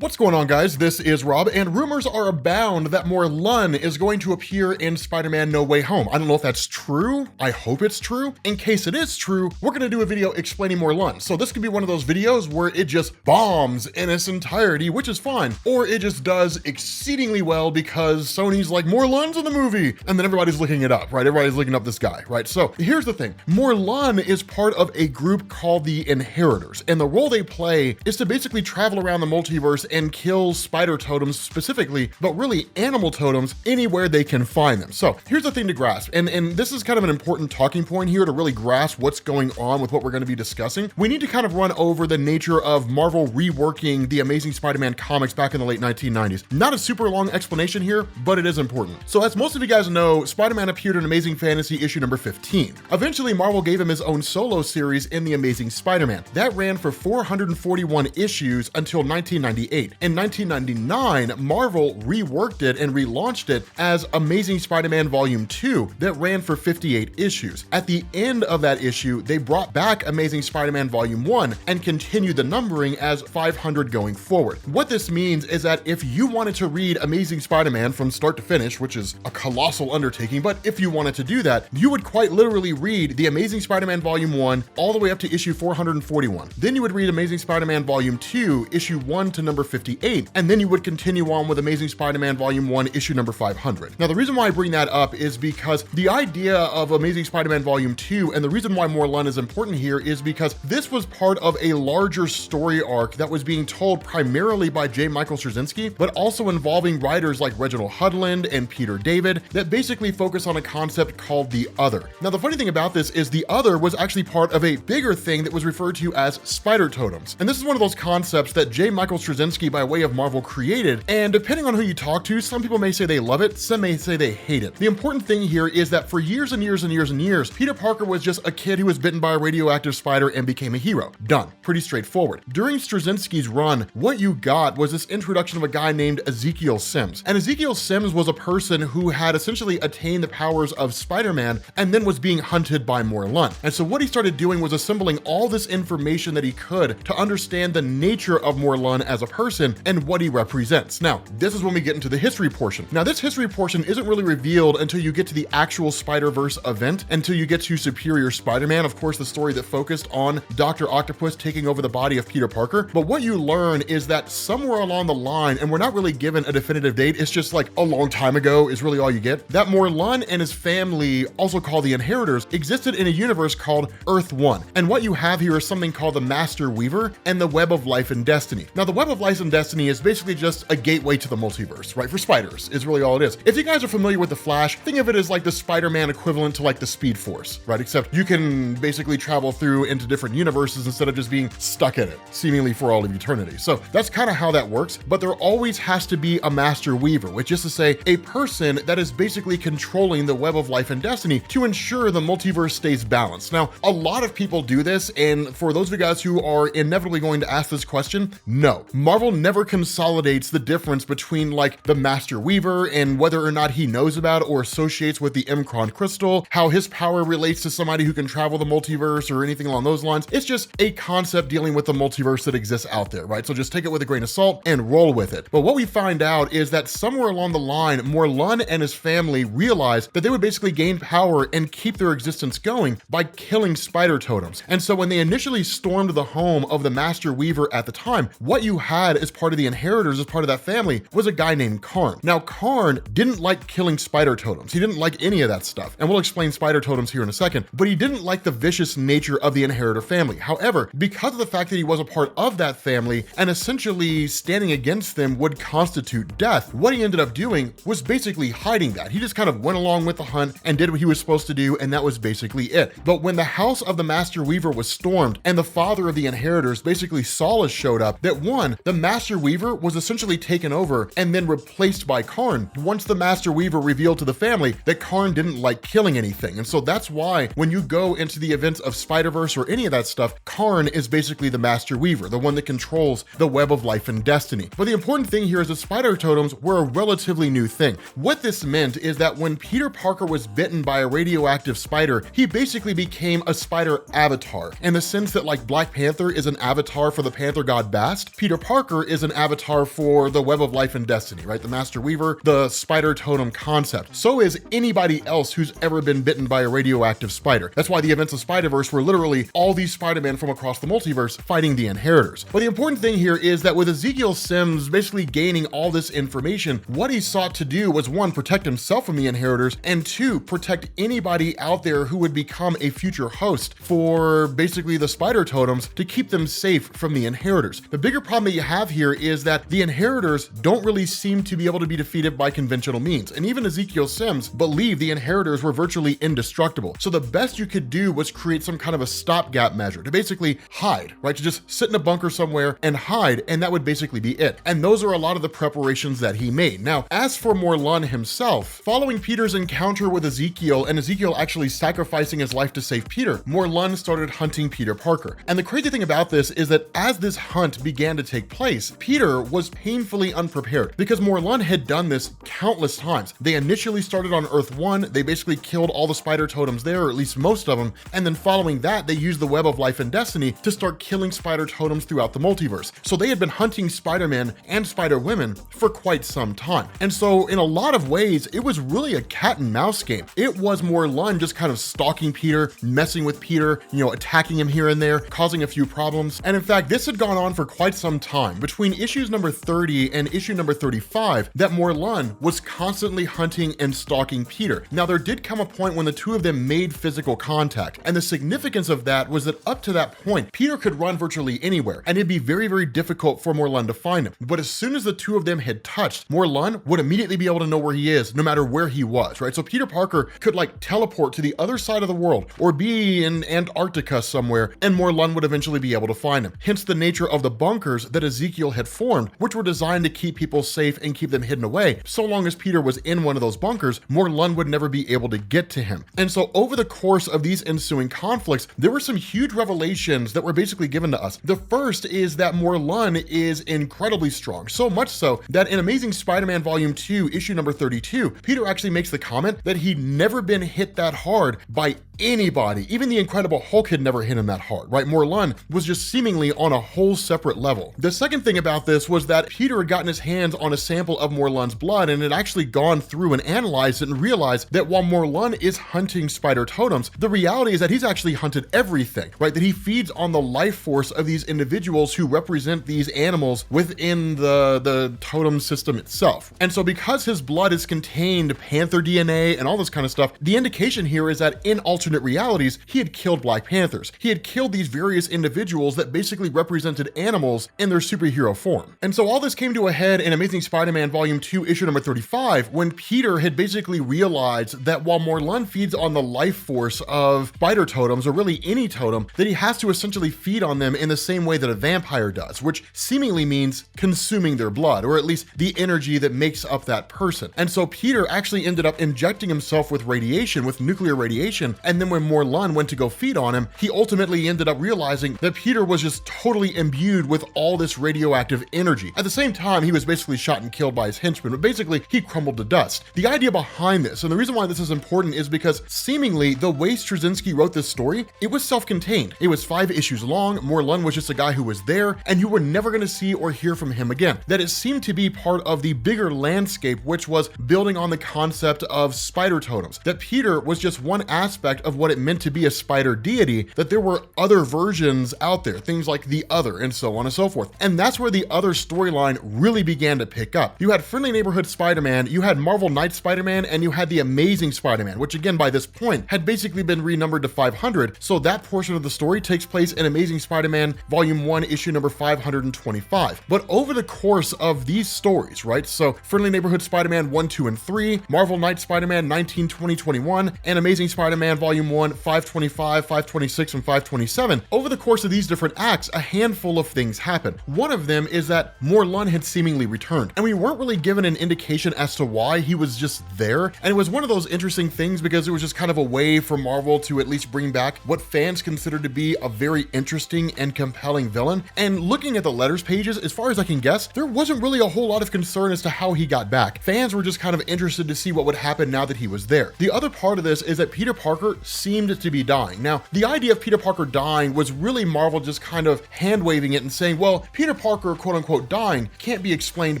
What's going on, guys? This is Rob, and rumors are abound that Morlun is going to appear in Spider-Man No Way Home. I don't know if that's true. I hope it's true. In case it is true, we're going to do a video explaining Morlun. So this could be one of those videos where it just bombs in its entirety, which is fine. Or it just does exceedingly well because Sony's like, Morlun's in the movie. And then everybody's looking it up, right? Everybody's looking up this guy, right? So here's the thing. Morlun is part of a group called the Inheritors. And the role they play is to basically travel around the multiverse and kill spider totems specifically, but really animal totems anywhere they can find them. So here's the thing to grasp, and this is kind of an important talking point here to really grasp what's going on with what we're going to be discussing. We need to kind of run over the nature of Marvel reworking the Amazing Spider-Man comics back in the late 1990s. Not a super long explanation here, but it is important. So as most of you guys know, Spider-Man appeared in Amazing Fantasy issue number 15. Eventually, Marvel gave him his own solo series in The Amazing Spider-Man. That ran for 441 issues until 1998. In 1999, Marvel reworked it and relaunched it as Amazing Spider-Man Volume 2 that ran for 58 issues. At the end of that issue, they brought back Amazing Spider-Man Volume 1 and continued the numbering as 500 going forward. What this means is that if you wanted to read Amazing Spider-Man from start to finish, which is a colossal undertaking, but if you wanted to do that, you would quite literally read The Amazing Spider-Man Volume 1 all the way up to issue 441. Then you would read Amazing Spider-Man Volume 2, issue 1 to number 58, and then you would continue on with Amazing Spider-Man Volume 1, issue number 500. Now, the reason why I bring that up is because the idea of Amazing Spider-Man Volume 2, and the reason why Morlun is important here is because this was part of a larger story arc that was being told primarily by J. Michael Straczynski, but also involving writers like Reginald Hudlin and Peter David that basically focus on a concept called the Other. Now, the funny thing about this is the Other was actually part of a bigger thing that was referred to as spider totems. And this is one of those concepts that J. Michael Straczynski, by way of Marvel, created, and depending on who you talk to, some people may say they love it, some may say they hate it. The important thing here is that for years and years and years and years, Peter Parker was just a kid who was bitten by a radioactive spider and became a hero. Done. Pretty straightforward. During Straczynski's run, what you got was this introduction of a guy named Ezekiel Sims. And Ezekiel Sims was a person who had essentially attained the powers of Spider-Man and then was being hunted by Morlun. And so what he started doing was assembling all this information that he could to understand the nature of Morlun as a person and what he represents. Now, this is when we get into the history portion. Now, this history portion isn't really revealed until you get to the actual Spider-Verse event, until you get to Superior Spider-Man, of course, the story that focused on Dr. Octopus taking over the body of Peter Parker. But what you learn is that somewhere along the line, and we're not really given a definitive date, it's just like a long time ago is really all you get, that Morlun and his family, also called the Inheritors, existed in a universe called Earth 1. And what you have here is something called the Master Weaver and the Web of Life and Destiny. Now, the Web of Life and Destiny is basically just a gateway to the multiverse, right? For spiders is really all it is. If you guys are familiar with the Flash, think of it as like the Spider-Man equivalent to like the Speed Force, right? Except you can basically travel through into different universes instead of just being stuck in it, seemingly for all of eternity. So that's kind of how that works, but there always has to be a Master Weaver, which is to say a person that is basically controlling the Web of Life and Destiny to ensure the multiverse stays balanced. Now, a lot of people do this, and for those of you guys who are inevitably going to ask this question, no. Marvel never consolidates the difference between like the Master Weaver and whether or not he knows about or associates with the M'Kraan crystal, how his power relates to somebody who can travel the multiverse or anything along those lines. It's just a concept dealing with the multiverse that exists out there, right? So just take it with a grain of salt and roll with it. But what we find out is that somewhere along the line, Morlun and his family realized that they would basically gain power and keep their existence going by killing spider totems. And so when they initially stormed the home of the Master Weaver at the time, what you had as part of the Inheritors, as part of that family, was a guy named Karn. Now, Karn didn't like killing spider totems. He didn't like any of that stuff. And we'll explain spider totems here in a second, but he didn't like the vicious nature of the Inheritor family. However, because of the fact that he was a part of that family and essentially standing against them would constitute death, what he ended up doing was basically hiding that. He just kind of went along with the hunt and did what he was supposed to do, and that was basically it. But when the house of the Master Weaver was stormed and the father of the Inheritors, basically Solace, showed up, that one, the Master Weaver was essentially taken over and then replaced by Karn once the Master Weaver revealed to the family that Karn didn't like killing anything. And so that's why when you go into the events of Spider-Verse or any of that stuff, Karn is basically the Master Weaver, the one that controls the Web of Life and Destiny. But the important thing here is that spider totems were a relatively new thing. What this meant is that when Peter Parker was bitten by a radioactive spider, he basically became a spider avatar, in the sense that like Black Panther is an avatar for the Panther god Bast, Peter Parker Parker is an avatar for the Web of Life and Destiny, right? The Master Weaver, the spider totem concept. So is anybody else who's ever been bitten by a radioactive spider. That's why the events of Spiderverse were literally all these Spider-Man from across the multiverse fighting the Inheritors. But the important thing here is that with Ezekiel Sims basically gaining all this information, what he sought to do was, one, protect himself from the Inheritors, and two, protect anybody out there who would become a future host for basically the spider totems to keep them safe from the Inheritors. The bigger problem that you have here is that the Inheritors don't really seem to be able to be defeated by conventional means, and even Ezekiel Sims believed the Inheritors were virtually indestructible. So the best you could do was create some kind of a stopgap measure to basically hide, right? To just sit in a bunker somewhere and hide, and that would basically be it. And those are a lot of the preparations that he made. Now, as for Morlun himself, following Peter's encounter with Ezekiel and Ezekiel actually sacrificing his life to save Peter, Morlun started hunting Peter Parker. And the crazy thing about this is that as this hunt began to take place, Peter was painfully unprepared because Morlun had done this countless times. They initially started on Earth 1, they basically killed all the spider totems there, or at least most of them, and then following that, they used the Web of Life and Destiny to start killing spider totems throughout the multiverse. So they had been hunting Spider-Man and Spider-Women for quite some time. And so in a lot of ways, it was really a cat and mouse game. It was Morlun just kind of stalking Peter, messing with Peter, attacking him here and there, causing a few problems. And in fact, this had gone on for quite some time. Between issues number 30 and issue number 35, that Morlun was constantly hunting and stalking Peter. Now, there did come a point when the two of them made physical contact, and the significance of that was that up to that point, Peter could run virtually anywhere, and it'd be very, very difficult for Morlun to find him. But as soon as the two of them had touched, Morlun would immediately be able to know where he is, no matter where he was, right? So Peter Parker could teleport to the other side of the world, or be in Antarctica somewhere, and Morlun would eventually be able to find him. Hence the nature of the bunkers that Ezekiel had formed, which were designed to keep people safe and keep them hidden away. So long as Peter was in one of those bunkers, Morlun would never be able to get to him. And so over the course of these ensuing conflicts, there were some huge revelations that were basically given to us. The first is that Morlun is incredibly strong, so much so that in Amazing Spider-Man Volume 2, issue number 32, Peter actually makes the comment that he'd never been hit that hard by anybody. Even the Incredible Hulk had never hit him that hard, right? Morlun was just seemingly on a whole separate level. The second thing about this was that Peter had gotten his hands on a sample of Morlun's blood and had actually gone through and analyzed it and realized that while Morlun is hunting spider totems, the reality is that he's actually hunted everything, right? That he feeds on the life force of these individuals who represent these animals within the totem system itself. And so because his blood is contained Panther DNA and all this kind of stuff, the indication here is that in alternate realities, he had killed Black Panthers. He had killed these various individuals that basically represented animals in their superhero form. And so all this came to a head in Amazing Spider-Man Volume 2, issue number 35, when Peter had basically realized that while Morlun feeds on the life force of spider totems, or really any totem, that he has to essentially feed on them in the same way that a vampire does, which seemingly means consuming their blood, or at least the energy that makes up that person. And so Peter actually ended up injecting himself with radiation, with nuclear radiation, and then when Morlun went to go feed on him, he ultimately ended up realizing that Peter was just totally imbued with all this radioactive energy. At the same time, he was basically shot and killed by his henchmen, but basically he crumbled to dust. The idea behind this, and the reason why this is important, is because seemingly the way Straczynski wrote this story, it was self-contained. It was 5 issues long. Morlun was just a guy who was there, and you were never going to see or hear from him again. That it seemed to be part of the bigger landscape, which was building on the concept of spider totems. That Peter was just one aspect of what it meant to be a spider deity, that there were other versions out there, things like the Other, and so on and so forth. And that's where the Other storyline really began to pick up. You had Friendly Neighborhood Spider-Man, you had Marvel Knight Spider-Man, and you had the Amazing Spider-Man, which again by this point had basically been renumbered to 500, so that portion of the story takes place in Amazing Spider-Man Volume 1, issue number 525. But over the course of these stories, right, so Friendly Neighborhood Spider-Man 1, 2, and 3, Marvel Knight Spider-Man 19, 20, 21, and Amazing Spider-Man Volume 1, 525, 526, and 527, over the course of these different acts, a handful of things happen. One of them is that Morlun had seemingly returned, and we weren't really given an indication as to why. He was just there, and it was one of those interesting things because it was just kind of a way for Marvel to at least bring back what fans considered to be a very interesting and compelling villain. And looking at the letters pages, as far as I can guess, there wasn't really a whole lot of concern as to how he got back. Fans were just kind of interested to see what would happen now that he was there. The other part of this is that Peter Parker seemed to be dying. Now, the idea of Peter Parker dying was really Marvel just kind of hand-waving it and saying, well, Peter Peter Parker, quote unquote, dying can't be explained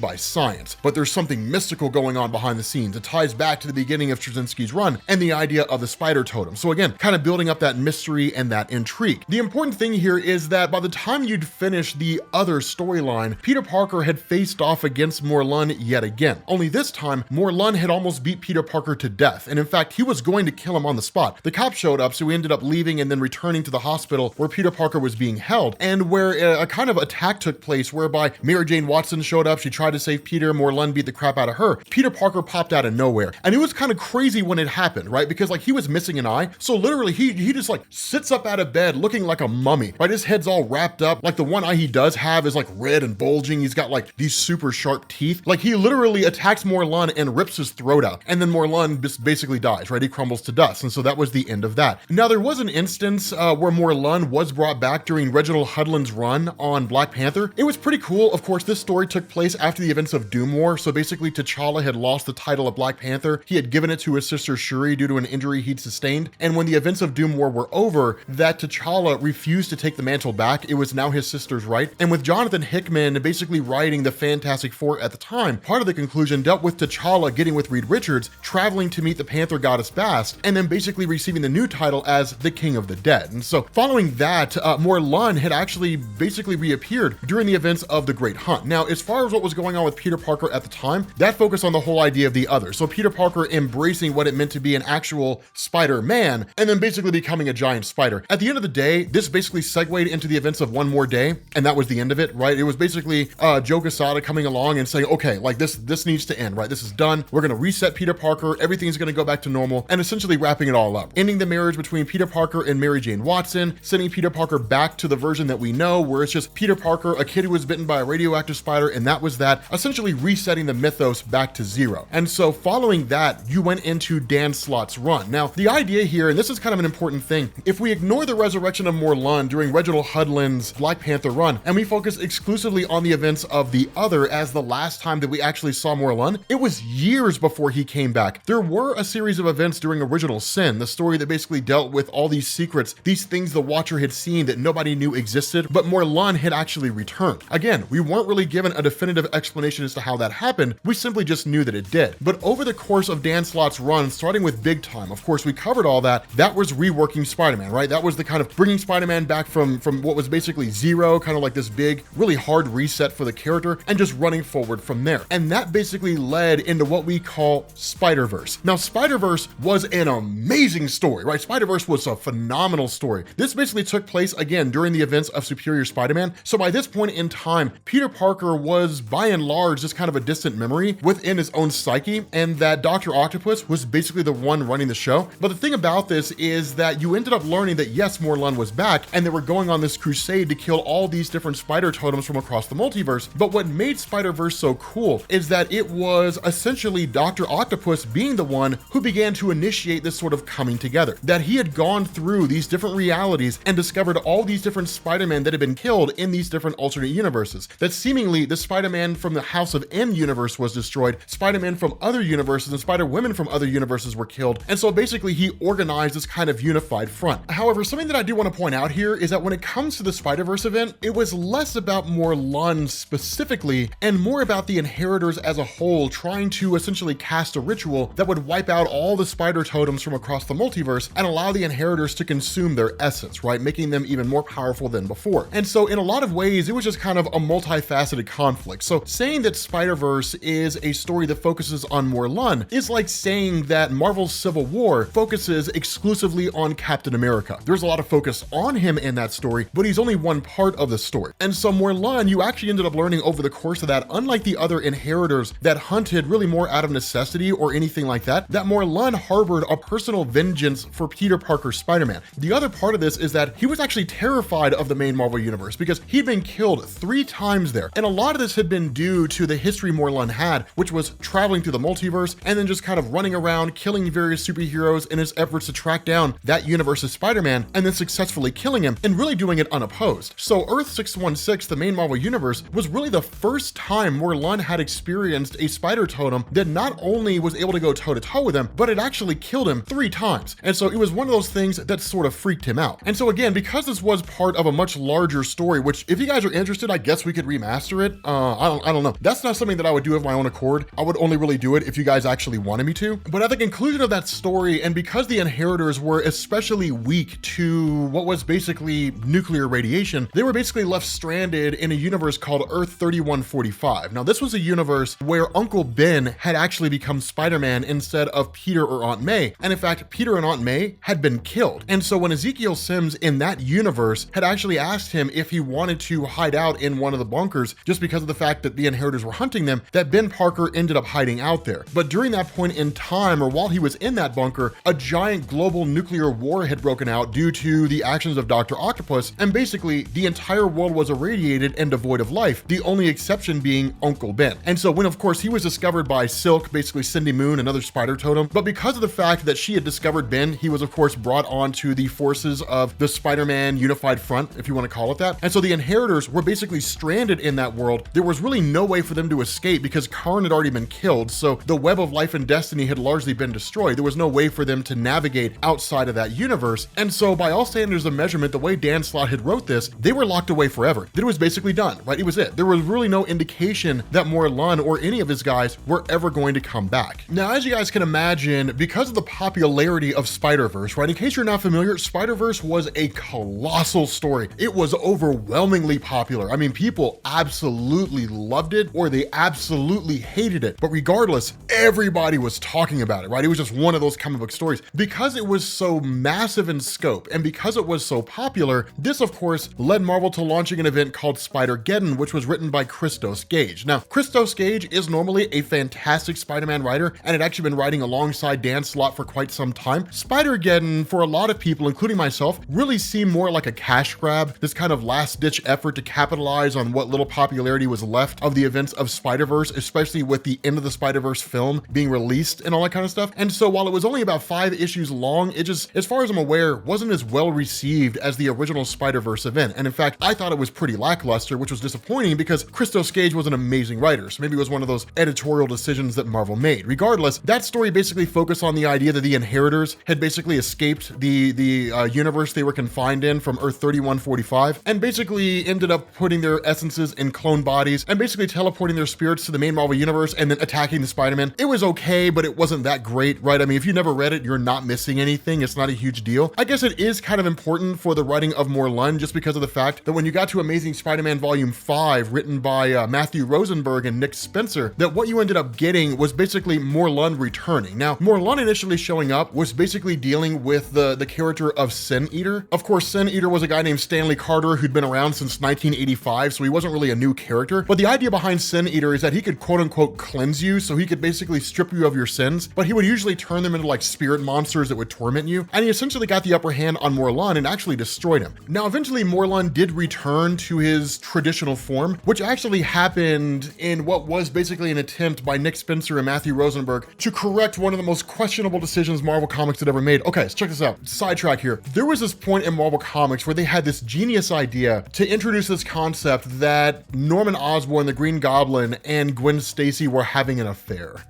by science, but there's something mystical going on behind the scenes. It ties back to the beginning of Straczynski's run and the idea of the spider totem. So again, kind of building up that mystery and that intrigue. The important thing here is that by the time you'd finish the other storyline, Peter Parker had faced off against Morlun yet again. Only this time, Morlun had almost beat Peter Parker to death, and in fact, he was going to kill him on the spot. The cops showed up, so he ended up leaving and then returning to the hospital where Peter Parker was being held, and where a kind of attack took place whereby Mary Jane Watson showed up, she tried to save Peter, Morlun beat the crap out of her. Peter Parker popped out of nowhere, and it was kind of crazy when it happened, right? Because like he was missing an eye, so literally he just like sits up out of bed looking like a mummy, right? His head's all wrapped up, like the one eye he does have is like red and bulging, he's got like these super sharp teeth, like he literally attacks Morlun and rips his throat out, and then Morlun basically dies, right? He crumbles to dust, and so that was the end of that. Now there was an instance where Morlun was brought back during Reginald Hudlin's run on Black Panther. It was pretty cool. Of course, this story took place after the events of Doom War, so basically T'Challa had lost the title of Black Panther. He had given it to his sister Shuri due to an injury he'd sustained, and when the events of Doom War were over, that T'Challa refused to take the mantle back. It was now his sister's right, and with Jonathan Hickman basically writing the Fantastic Four at the time, part of the conclusion dealt with T'Challa getting with Reed Richards, traveling to meet the Panther goddess Bast, and then basically receiving the new title as the King of the Dead. And so following that, Morlun had actually basically reappeared during the events of the Great Hunt. Now, as far as what was going on with Peter Parker at the time, that focused on the whole idea of the other. So Peter Parker embracing what it meant to be an actual Spider-Man, and then basically becoming a giant spider. At the end of the day, this basically segued into the events of One More Day, and that was the end of it, right? It was basically Joe Quesada coming along and saying, okay, like this needs to end, right? This is done. We're gonna reset Peter Parker. Everything's gonna go back to normal, and essentially wrapping it all up. Ending the marriage between Peter Parker and Mary Jane Watson, sending Peter Parker back to the version that we know, where it's just Peter Parker, a kid who was bitten by a radioactive spider, and that was that, essentially resetting the mythos back to zero. And so following that, you went into Dan Slott's run. Now, the idea here, and this is kind of an important thing, if we ignore the resurrection of Morlun during Reginald Hudlin's Black Panther run, and we focus exclusively on the events of the other as the last time that we actually saw Morlun, it was years before he came back. There were a series of events during Original Sin, the story that basically dealt with all these secrets, these things the Watcher had seen that nobody knew existed, but Morlun had actually returned. Again, we weren't really given a definitive explanation as to how that happened, we simply just knew that it did. But over the course of Dan Slott's run, starting with Big Time, of course we covered all that, that was reworking Spider-Man, right? That was the kind of bringing Spider-Man back from what was basically zero, kind of like this big, really hard reset for the character, and just running forward from there. And that basically led into what we call Spiderverse. Now, Spiderverse was an amazing story, right? Spiderverse was a phenomenal story. This basically took place, again, during the events of Superior Spider-Man. So by this point in time, Peter Parker was, by and large, just kind of a distant memory within his own psyche, and that Dr. Octopus was basically the one running the show. But the thing about this is that you ended up learning that, yes, Morlun was back, and they were going on this crusade to kill all these different spider totems from across the multiverse. But what made Spider-Verse so cool is that it was essentially Dr. Octopus being the one who began to initiate this sort of coming together. That he had gone through these different realities and discovered all these different Spider-Man that had been killed in these different alternate universes. That seemingly the Spider-Man from the House of M universe was destroyed, Spider-Man from other universes and Spider-Women from other universes were killed, and so basically he organized this kind of unified front. However, something that I do want to point out here is that when it comes to the Spider-Verse event, it was less about Morlun specifically and more about the inheritors as a whole trying to essentially cast a ritual that would wipe out all the spider totems from across the multiverse and allow the inheritors to consume their essence, right? Making them even more powerful than before. And so in a lot of ways, it was just kind of a multifaceted conflict. So saying that Spider-Verse is a story that focuses on Morlun is like saying that Marvel's Civil War focuses exclusively on Captain America. There's a lot of focus on him in that story, but he's only one part of the story. And so Morlun, you actually ended up learning over the course of that, unlike the other inheritors that hunted really more out of necessity or anything like that, that Morlun harbored a personal vengeance for Peter Parker's Spider-Man. The other part of this is that he was actually terrified of the main Marvel universe because he'd been killed 3 times there. And a lot of this had been due to the history Morlun had, which was traveling through the multiverse and then just kind of running around, killing various superheroes in his efforts to track down that universe's Spider-Man and then successfully killing him and really doing it unopposed. So Earth 616, the main Marvel universe, was really the first time Morlun had experienced a spider totem that not only was able to go toe-to-toe with him, but it actually killed him 3 times. And so it was one of those things that sort of freaked him out. And so again, because this was part of a much larger story, which if you guys are interested, I guess we could remaster it. I don't know. That's not something that I would do of my own accord. I would only really do it if you guys actually wanted me to. But at the conclusion of that story, and because the inheritors were especially weak to what was basically nuclear radiation, they were basically left stranded in a universe called Earth 3145. Now, this was a universe where Uncle Ben had actually become Spider-Man instead of Peter or Aunt May. And in fact, Peter and Aunt May had been killed. And so when Ezekiel Sims in that universe had actually asked him if he wanted to hide out in one of the bunkers just because of the fact that the inheritors were hunting them, that Ben Parker ended up hiding out there. But during that point in time, or while he was in that bunker, a giant global nuclear war had broken out due to the actions of Dr. Octopus, and basically the entire world was irradiated and devoid of life, the only exception being Uncle Ben. And so when, of course, he was discovered by Silk, basically Cindy Moon, another spider totem, but because of the fact that she had discovered Ben, he was, of course, brought onto the forces of the Spider-Man Unified Front, if you want to call it that. And so the inheritors were basically stranded in that world. There was really no way for them to escape because Karn had already been killed, so the web of life and destiny had largely been destroyed. There was no way for them to navigate outside of that universe. And so by all standards of measurement, the way Dan Slott had wrote this, they were locked away forever. That it was basically done, right? It was it. There was really no indication that Morlun or any of his guys were ever going to come back. Now, as you guys can imagine, because of the popularity of Spiderverse, right? In case you're not familiar, Spiderverse was a colossal story. It was overwhelmingly popular. I mean, people absolutely loved it or they absolutely hated it. But regardless, everybody was talking about it, right? It was just one of those comic book stories. Because it was so massive in scope and because it was so popular, this of course led Marvel to launching an event called Spider-Geddon, which was written by Christos Gage. Now, Christos Gage is normally a fantastic Spider-Man writer and had actually been writing alongside Dan Slott for quite some time. Spider-Geddon, for a lot of people, including myself, really seemed more like a cash grab, this kind of last-ditch effort to capitalize on what little popularity was left of the events of Spider-Verse, especially with the end of the Spider-Verse film being released and all that kind of stuff. And so while it was only about 5 issues long, it just, as far as I'm aware, wasn't as well received as the original Spider-Verse event. And in fact, I thought it was pretty lackluster, which was disappointing because Christos Gage was an amazing writer. So maybe it was one of those editorial decisions that Marvel made. Regardless, that story basically focused on the idea that the inheritors had basically escaped the universe they were confined in from Earth 3145 and basically ended up putting their essences in clone bodies and basically teleporting their spirits to the main Marvel universe and then attacking the Spider-Man. It was okay, but it wasn't that great, right? I mean, if you never read it, you're not missing anything. It's not a huge deal. I guess it is kind of important for the writing of Morlun just because of the fact that when you got to Amazing Spider-Man Volume 5, written by Matthew Rosenberg and Nick Spencer, that what you ended up getting was basically Morlun returning. Now, Morlun initially showing up was basically dealing with the character of Sin Eater. Of course, Sin Eater was a guy named Stanley Carter who'd been around since 1985, so he wasn't really a new character. But the idea behind Sin Eater is that he could quote unquote cleanse you, so he could basically strip you of your sins, but he would usually turn them into like spirit monsters that would torment you. And he essentially got the upper hand on Morlun and actually destroyed him. Now, eventually Morlun did return to his traditional form, which actually happened in what was basically an attempt by Nick Spencer and Matthew Rosenberg to correct one of the most questionable decisions Marvel Comics had ever made. Okay, so check this out. Sidetrack here. There was this point in Marvel Comics where they had this genius idea to introduce this concept that Norman Osborn, the Green Goblin, and Gwen Stacy were having an affair.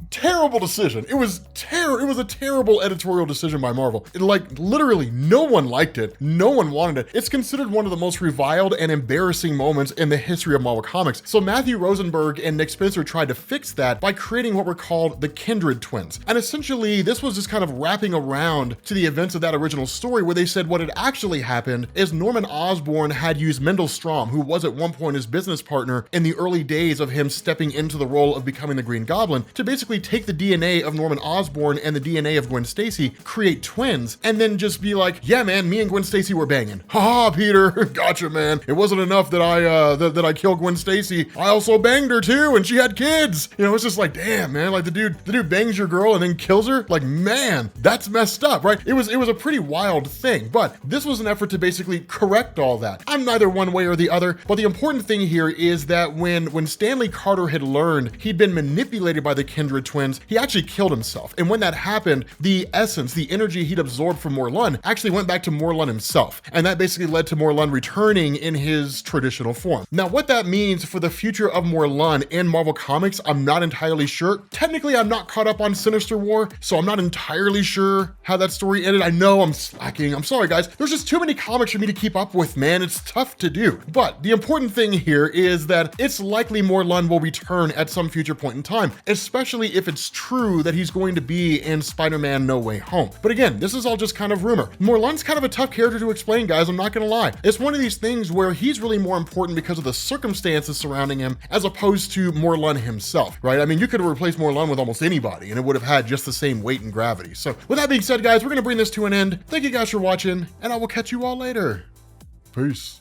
Terrible decision. It was a terrible editorial decision by Marvel. Like, literally, no one liked it. No one wanted it. It's considered one of the most reviled and embarrassing moments in the history of Marvel Comics. So Matthew Rosenberg and Nick Spencer tried to fix that by creating what were called the Kindred Twins. And essentially, this was just kind of wrapping around to the events of that original story where they said what had actually happened is Norman Osborn had used Mendel Stromm, who was at one point his business partner in the early days of him stepping into the role of becoming the Green Goblin, to basically take the DNA of Norman Osborn and the DNA of Gwen Stacy, create twins, and then just be like, yeah, man, me and Gwen Stacy were banging. Ha, Peter, gotcha, man. It wasn't enough that I killed Gwen Stacy. I also banged her too, and she had kids. You know, it's just like, damn, man, like the dude bangs your girl and then kills her. Like, man, that's messed up, right? It was a pretty wild thing, but this was an effort to basically correct all that. I'm neither one way or the other, but the important thing here is that when Stanley Carter had learned he'd been manipulated by the Kindred Twins, he actually killed himself. And when that happened, the essence, the energy he'd absorbed from Morlun actually went back to Morlun himself. And that basically led to Morlun returning in his traditional form. Now, what that means for the future of Morlun in Marvel Comics, I'm not entirely sure. Technically, I'm not caught up on Sinister War, so I'm not entirely sure how that story ended. I know I'm slacking. I'm sorry, guys. There's just too many comics for me to keep up with, man. It's tough to do. But the important thing here is that it's likely Morlun will return at some future point in time, especially if it's true that he's going to be in Spider-Man No Way Home. But again, this is all just kind of rumor. Morlun's kind of a tough character to explain, guys. I'm not gonna lie. It's one of these things where he's really more important because of the circumstances surrounding him as opposed to Morlun himself, right? I mean, you could have replaced Morlun with almost anybody and it would have had just the same weight and gravity. So with that being said, guys, we're gonna bring this to an end. Thank you guys for watching, and I will catch you all later. Peace.